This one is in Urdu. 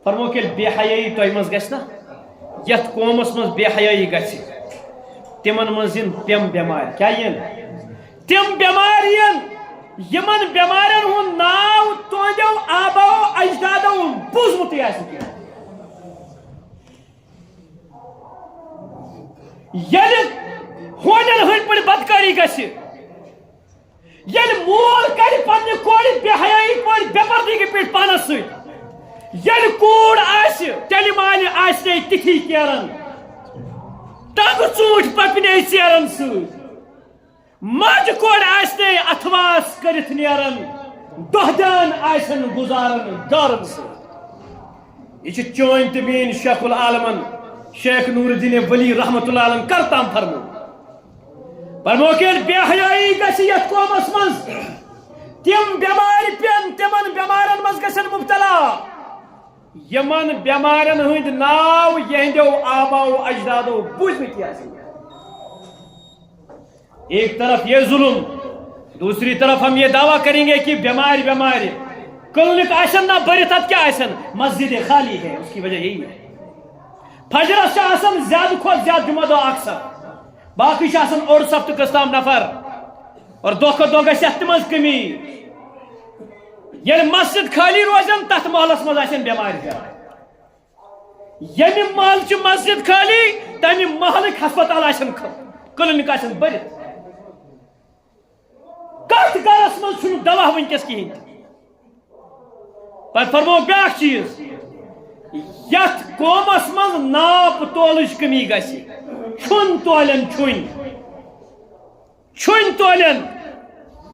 فرمو کہ بے حیائی تہ مز گژھِ نا یتھ قومس مز بے حیائی گژھِ تمن مز ین تم بیمار کیا ین تم بیمار ین یمن بیمارن ہند ناو تہندو آبو اجدادو بوزمت آسہ یل ہونن ہند پہ بدکاری گژھِ یل مول کر پنہ کور بے حیائی پہ بے پردگی پہ پانس ست یل کوڑ آسہ تیل مالہ آسنے تتھی کیرن ٹنگ ژوٗنٛٹھۍ پپنے ژیرن ست ماجہ کوڑ آسنے اتھواس کرت نیرن دہ دیان آسن گزارن دارن ست یہ چون تو مین شیخ العالمن شیخ نور الدین ولی رحمت اللہ علیہ کرتام فرمو کہ بے حیائی گژھِ یتھ قومس مز تم بیمار پین تمن بیمارن مز گژھن مبتلا یمن بیمارن ہند ناو یہندو آباؤ اجدادو بوزمت آسن ایک طرف یہ ظلم دوسری طرف ہم یہ دعویٰ کریں گے کہ بیمار کلینک آسن نہ بھرت ات کیا آسن مسجد خالی ہے اس کی وجہ یہی ہے فجرس آسن زیادہ کھوت زیادہ جمعہ دو اکثر باقی آسن اور سبت قسطام نفر اور دہ کھت دہ گژھِ یتھ مز کمی یل مسجد خالی روزن تتھ محلس مز آسن بیمار یم محل چھ مسجد خالی تمہ محلک ہسپتال آسن کلینک آسن بھرت کت گرس مز چھ دوا ونکس کہین پتہ فرمو بیاکھ چیز یتھ قومس مز ناپ تولچ کمی گژھِ چھن تولن چھن تولن